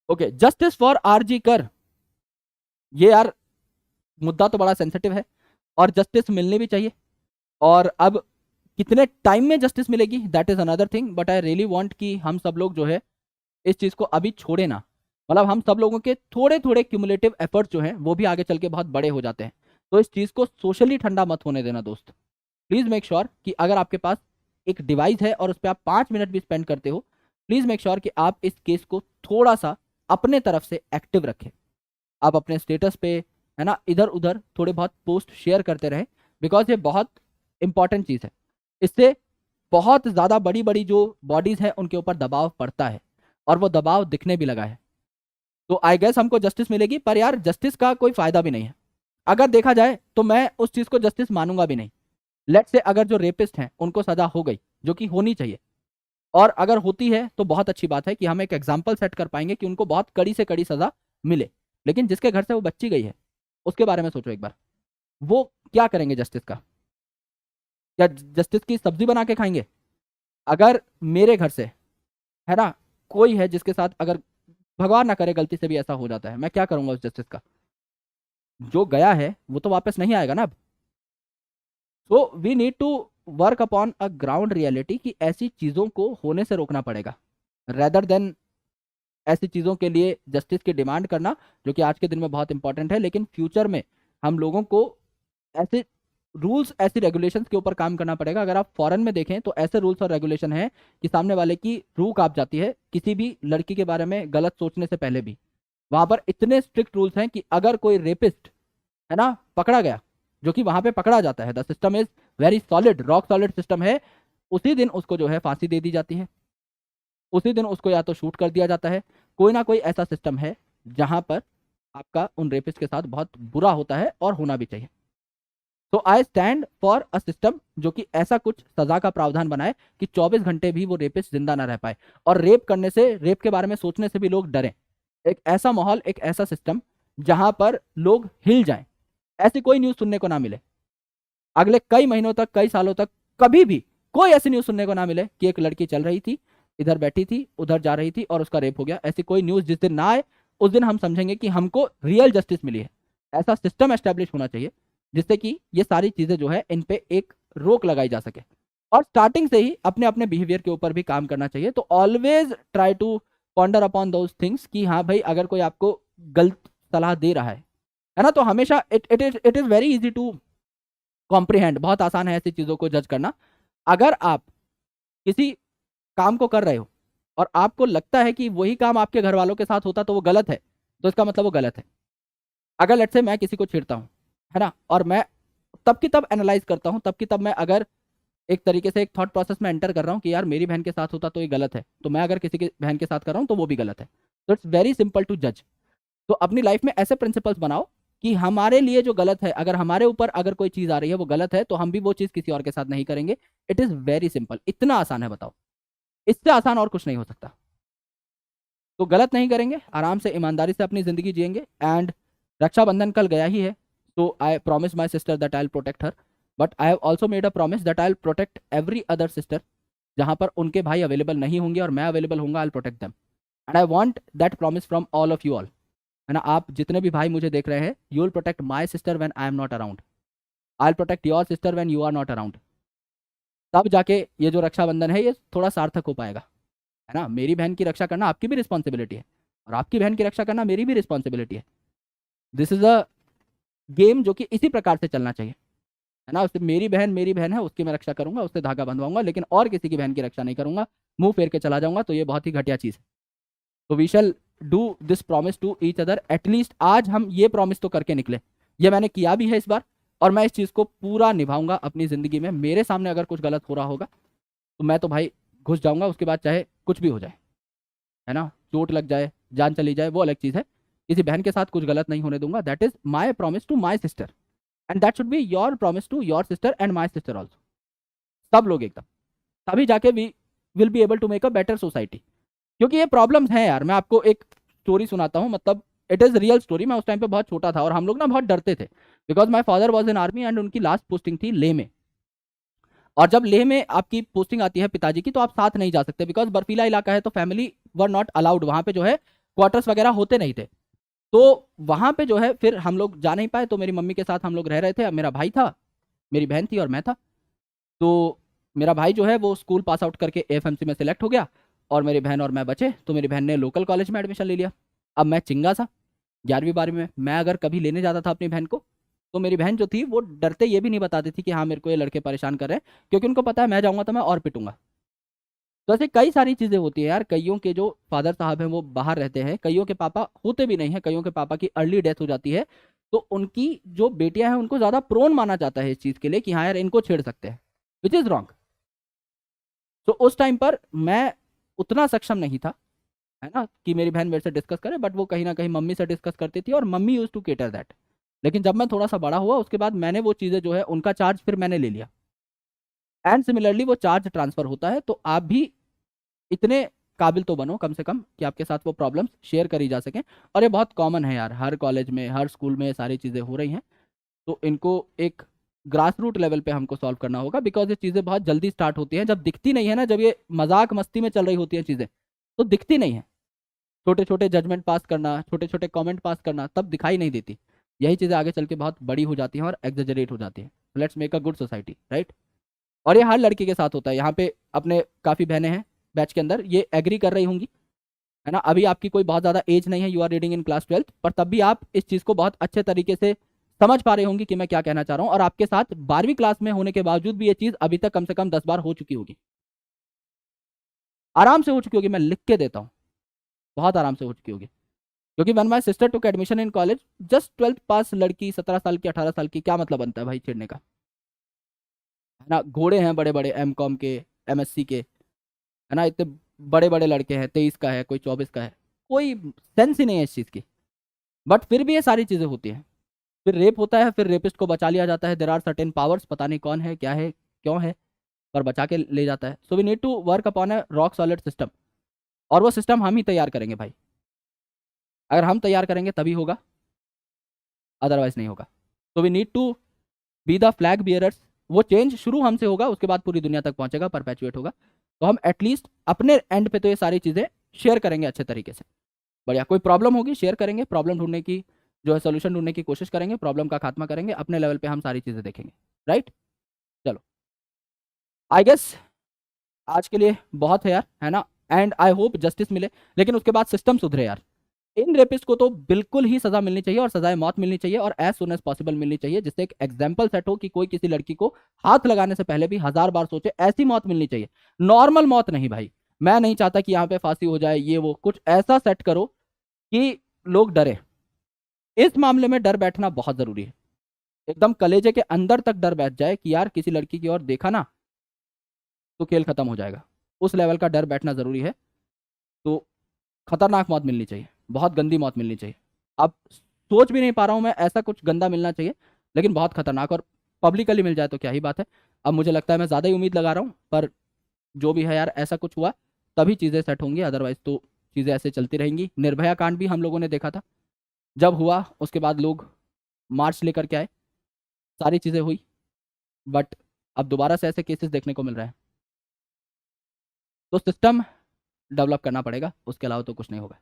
Okay, justice for RG कर, ये यार मुद्दा तो बड़ा सेंसिटिव है और जस्टिस मिलनी भी चाहिए। और अब कितने टाइम में जस्टिस मिलेगी that is another thing, but I really want कि हम सब लोग जो है इस चीज को अभी छोड़े ना। मतलब हम सब लोगों के थोड़े थोड़े क्यूमुलेटिव एफर्ट्स जो हैं वो भी आगे चल के बहुत बड़े हो जाते हैं। तो इस चीज को सोशली ठंडा मत होने देना दोस्त। प्लीज मेक श्योर कि अगर आपके पास एक डिवाइस है और उस पर आप 5 मिनट भी स्पेंड करते हो, प्लीज मेक श्योर कि आप इस केस को थोड़ा सा अपने तरफ से एक्टिव रखें। आप अपने स्टेटस पे, है ना, इधर उधर थोड़े बहुत पोस्ट शेयर करते रहें, बिकॉज ये बहुत इंपॉर्टेंट चीज़ है। इससे बहुत ज़्यादा बड़ी बड़ी जो बॉडीज़ हैं उनके ऊपर दबाव पड़ता है और वो दबाव दिखने भी लगा है। तो आई गेस हमको जस्टिस मिलेगी, पर यार जस्टिस का कोई फायदा भी नहीं है। अगर देखा जाए तो मैं उस चीज़ को जस्टिस मानूंगा भी नहीं। लेट से अगर जो रेपिस्ट हैं उनको सजा हो गई, जो कि होनी चाहिए, और अगर होती है तो बहुत अच्छी बात है कि हम एक एग्जाम्पल सेट कर पाएंगे कि उनको बहुत कड़ी से कड़ी सजा मिले। लेकिन जिसके घर से वो बच्ची गई है उसके बारे में सोचो एक बार, वो क्या करेंगे जस्टिस का? क्या जस्टिस की सब्जी बना के खाएंगे? अगर मेरे घर से, है ना, कोई है जिसके साथ अगर भगवान ना करे गलती से भी ऐसा हो जाता है, मैं क्या करूंगा उस जस्टिस का? जो गया है वो तो वापस नहीं आएगा ना अब। So we need to work upon a ground reality कि ऐसी चीजों को होने से रोकना पड़ेगा, रेदर देन ऐसी चीजों के लिए जस्टिस की डिमांड करना, जो कि आज के दिन में बहुत इंपॉर्टेंट है। लेकिन फ्यूचर में हम लोगों को ऐसे रूल्स, ऐसी रेगुलेशंस के ऊपर काम करना पड़ेगा। अगर आप फॉरेन में देखें तो ऐसे रूल्स और रेगुलेशन है कि सामने वाले की रूह कांप जाती है किसी भी लड़की के बारे में गलत सोचने से पहले भी। वहां पर इतने स्ट्रिक्ट रूल्स हैं कि अगर कोई रेपिस्ट, है ना, पकड़ा गया, जो कि वहां पे पकड़ा जाता है, the system is very solid, rock solid system है, उसी दिन उसको जो है फांसी दे दी जाती है, उसी दिन उसको या तो शूट कर दिया जाता है। कोई ना कोई ऐसा सिस्टम है जहां पर आपका उन रेपिस्ट के साथ बहुत बुरा होता है और होना भी चाहिए। तो I stand for a system जो कि ऐसा कुछ सजा का प्रावधान बनाए कि 24 घंटे भी वो रेपिस्ट जिंदा ना रह पाए, और रेप करने से, रेप के बारे में सोचने से भी लोग डरें। एक ऐसा माहौल, एक ऐसा सिस्टम जहां पर लोग हिल जाएं, ऐसी कोई न्यूज सुनने को ना मिले अगले कई महीनों तक, कई सालों तक, कभी भी कोई ऐसी न्यूज सुनने को ना मिले कि एक लड़की चल रही थी, इधर बैठी थी, उधर जा रही थी और उसका रेप हो गया। ऐसी कोई न्यूज जिस दिन ना आए उस दिन हम समझेंगे कि हमको रियल जस्टिस मिली है। ऐसा सिस्टम एस्टेब्लिश होना चाहिए जिससे कि ये सारी चीजें जो है इन पे एक रोक लगाई जा सके, और स्टार्टिंग से ही अपने अपने बिहेवियर के ऊपर भी काम करना चाहिए। तो always try to ponder upon those things कि हाँ भाई, अगर कोई आपको गलत सलाह दे रहा है ना, तो हमेशा it is very easy to comprehend, बहुत आसान है ऐसी चीजों को जज करना। अगर आप किसी काम को कर रहे हो और आपको लगता है कि वही काम आपके घर वालों के साथ होता तो वो गलत है, तो इसका मतलब वो गलत है। अगर लेट से मैं किसी को छेड़ता हूँ, है ना, और मैं तब की तब एनालाइज करता हूँ, तब की तब मैं अगर एक तरीके से एक थॉट प्रोसेस में एंटर कर रहा हूँ कि यार मेरी बहन के साथ होता तो ये गलत है, तो मैं अगर किसी की बहन के साथ कर रहा हूँ तो वो भी गलत है। तो इट्स वेरी सिंपल टू जज। तो अपनी लाइफ में ऐसे प्रिंसिपल्स बनाओ कि हमारे लिए जो गलत है, अगर हमारे ऊपर अगर कोई चीज आ रही है वो गलत है, तो हम भी वो चीज किसी और के साथ नहीं करेंगे। इट इज वेरी सिंपल, इतना आसान है, बताओ, इससे आसान और कुछ नहीं हो सकता। तो गलत नहीं करेंगे, आराम से ईमानदारी से अपनी जिंदगी जिएंगे। एंड रक्षाबंधन कल गया ही है, तो I promise my sister that I will protect her, but I have also made a promise that I will protect every other sister. जहां पर उनके भाई अवेलेबल नहीं होंगे और मैं अवेलेबल होऊंगा, आई will protect them. And I want that promise from all of you all, है ना। आप जितने भी भाई मुझे देख रहे हैं, you will protect my sister when I am not around, I will protect your sister when you are not around. तब जाके ये जो रक्षाबंधन है ये थोड़ा सार्थक हो पाएगा, है ना। मेरी बहन की रक्षा करना आपकी भी रिस्पॉन्सिबिलिटी है और आपकी बहन की रक्षा करना मेरी भी रिस्पॉन्सिबिलिटी है। दिस इज अ गेम जो कि इसी प्रकार से चलना चाहिए, है ना। उससे मेरी बहन है, उसकी मैं रक्षा करूंगा, उससे धागा बंधवाऊंगा, लेकिन और किसी की बहन की रक्षा नहीं करूंगा, मुंह फेर के चला जाऊंगा, तो ये बहुत ही घटिया चीज है। तो we shall do this promise to each other. At least आज हम ये प्रॉमिस तो करके निकले, ये मैंने किया भी है इस बार, और मैं इस चीज को पूरा निभाऊंगा अपनी जिंदगी में। मेरे सामने अगर कुछ गलत हो रहा होगा तो मैं तो भाई घुस जाऊंगा, उसके बाद चाहे कुछ भी हो जाए, है ना, चोट लग जाए, जान चली जाए, वो अलग चीज है। किसी बहन के साथ कुछ गलत नहीं होने दूंगा। That is my promise to my sister, and that should be your promise to your sister and my sister also. सब लोग एकदम, तभी जाके we will be able to make a better society. क्योंकि ये प्रॉब्लम्स हैं यार। मैं आपको एक स्टोरी सुनाता हूँ, मतलब इट इज रियल स्टोरी। मैं उस टाइम पे बहुत छोटा था और हम लोग ना बहुत डरते थे, because my father was in army and उनकी लास्ट पोस्टिंग थी लेह में। और जब लेह में आपकी पोस्टिंग आती है पिताजी की, तो आप साथ नहीं जा सकते, बिकॉज बर्फीला इलाका है, तो फैमिली वर नॉट अलाउड वहां पे जो है क्वार्टर्स वगैरह होते नहीं थे। तो वहां पे जो है फिर हम लोग जा नहीं पाए, तो मेरी मम्मी के साथ हम लोग रह रहे थे। मेरा भाई था, मेरी बहन थी और मैं था। तो मेरा भाई जो है वो स्कूल पास आउट करके एफएमसी में सिलेक्ट हो गया, और मेरी बहन और मैं बचे। तो मेरी बहन ने लोकल कॉलेज में एडमिशन ले लिया। अब मैं चिंगा सा 11वीं 12वीं में, मैं अगर कभी लेने जाता था अपनी बहन को, तो मेरी बहन जो थी वो डरते ये भी नहीं बताती थी कि हाँ मेरे को ये लड़के परेशान कर रहे हैं, क्योंकि उनको पता है मैं जाऊंगा तो मैं और पिटूंगा। तो ऐसे कई सारी चीजें होती है यार। कईयों के जो फादर साहब हैं वो बाहर रहते हैं, कईयों के पापा होते भी नहीं है, कईयों के पापा की अर्ली डेथ हो जाती है। तो उनकी जो बेटियां हैं उनको ज्यादा प्रोन माना जाता है इस चीज के लिए कि हाँ यार इनको छेड़ सकते हैं, विच इज रॉन्ग। तो उस टाइम पर मैं उतना सक्षम नहीं था, है ना, कि मेरी बहन मेरे से डिस्कस करे, बट वो कहीं ना कहीं मम्मी से डिस्कस करती थी और mummy use to cater that. लेकिन जब मैं थोड़ा सा बड़ा हुआ उसके बाद मैंने वो चीज़ें जो है उनका चार्ज फिर मैंने ले लिया। एंड सिमिलरली वो चार्ज ट्रांसफर होता है, तो आप भी इतने काबिल तो बनो कम से कम कि आपके साथ वो प्रॉब्लम्स शेयर करी जा सकें। और ये बहुत कॉमन है यार, हर कॉलेज में हर स्कूल में ये सारी चीज़ें हो रही हैं। तो इनको एक ग्रास रूट लेवल पे हमको सॉल्व करना होगा, बिकॉज ये चीज़ें बहुत जल्दी स्टार्ट होती हैं, जब दिखती नहीं है ना, जब ये मजाक मस्ती में चल रही होती हैं चीज़ें तो दिखती नहीं है। छोटे छोटे जजमेंट पास करना, छोटे छोटे कमेंट पास करना, तब दिखाई नहीं देती। यही चीज़ें आगे चल के बहुत बड़ी हो जाती हैं और एग्जेजरेट हो जाती हैं। Let's make a good society, right. और ये हर लड़की के साथ होता है। यहाँ पे अपने काफ़ी बहनें हैं बैच के अंदर, ये एग्री कर रही होंगी, है ना। अभी आपकी कोई बहुत ज़्यादा एज नहीं है, you are reading in class 12th, पर तब भी आप इस चीज़ को बहुत अच्छे तरीके से समझ पा रहे होंगे कि मैं क्या कहना चाह रहा हूँ। और आपके साथ 12वीं क्लास में होने के बावजूद भी ये चीज़ अभी तक कम से कम 10 बार हो चुकी होगी, आराम से हो चुकी होगी। मैं लिख के देता हूँ, बहुत आराम से हो चुकी होगी। क्योंकि one my sister took admission in college, just 12th पास लड़की, 17 साल की, 18 साल की, क्या मतलब बनता है भाई छेड़ने का, है ना। घोड़े हैं बड़े बड़े एमकॉम के, एमएससी के, है ना, इतने बड़े बड़े लड़के हैं, 23 का है, कोई 24 का है, कोई सेंस ही नहीं है इस चीज़ की। बट फिर भी ये सारी चीज़ें होती हैं। फिर रेप होता है, फिर रेपिस्ट को बचा लिया जाता है। देर आर सर्टेन पावर्स, पता नहीं कौन है, क्या है, क्यों है, पर बचा के ले जाता है। So we need to work upon a rock solid system, और वो सिस्टम हम ही तैयार करेंगे भाई। अगर हम तैयार करेंगे तभी होगा, अदरवाइज नहीं होगा। तो we need to be the flag bearers. वो चेंज शुरू हमसे होगा, उसके बाद पूरी दुनिया तक पहुंचेगा, परपेचुएट होगा। तो हम एटलीस्ट अपने एंड पे तो ये सारी चीज़ें शेयर करेंगे अच्छे तरीके से। बढ़िया, कोई प्रॉब्लम होगी शेयर करेंगे, प्रॉब्लम ढूंढने की जो है सोल्यूशन ढूंढने की कोशिश करेंगे, प्रॉब्लम का खात्मा करेंगे, अपने लेवल पे हम सारी चीज़ें देखेंगे, राइट। चलो, आई गेस आज के लिए बहुत है यार, है ना। एंड आई होप जस्टिस मिले, लेकिन उसके बाद सिस्टम सुधरे यार। इन रेपिस्ट को तो बिल्कुल ही सजा मिलनी चाहिए, और सजाए मौत मिलनी चाहिए, और एज सुन एज पॉसिबल मिलनी चाहिए, जिससे एक एग्जाम्पल सेट हो कि कोई किसी लड़की को हाथ लगाने से पहले भी 1000 बार सोचे। ऐसी मौत मिलनी चाहिए, नॉर्मल मौत नहीं भाई। मैं नहीं चाहता कि यहाँ पे फांसी हो जाए, ये वो, कुछ ऐसा सेट करो कि लोग डरे। इस मामले में डर बैठना बहुत जरूरी है, एकदम कलेजे के अंदर तक डर बैठ जाए कि यार किसी लड़की की ओर देखा ना तो खेल खत्म हो जाएगा। उस लेवल का डर बैठना जरूरी है। तो खतरनाक मौत मिलनी चाहिए, बहुत गंदी मौत मिलनी चाहिए। अब सोच भी नहीं पा रहा हूं मैं, ऐसा कुछ गंदा मिलना चाहिए, लेकिन बहुत खतरनाक, और पब्लिकली मिल जाए तो क्या ही बात है। अब मुझे लगता है मैं ज़्यादा ही उम्मीद लगा रहा हूँ, पर जो भी है यार, ऐसा कुछ हुआ तभी चीज़ें सेट होंगी, अदरवाइज तो चीज़ें ऐसे चलती रहेंगी। निर्भया कांड भी हम लोगों ने देखा था, जब हुआ उसके बाद लोग मार्च लेकर के आए, सारी चीज़ें हुई, बट अब दोबारा से ऐसे केसेस देखने को मिल रहे हैं। तो सिस्टम डेवलप करना पड़ेगा, उसके अलावा तो कुछ नहीं होगा।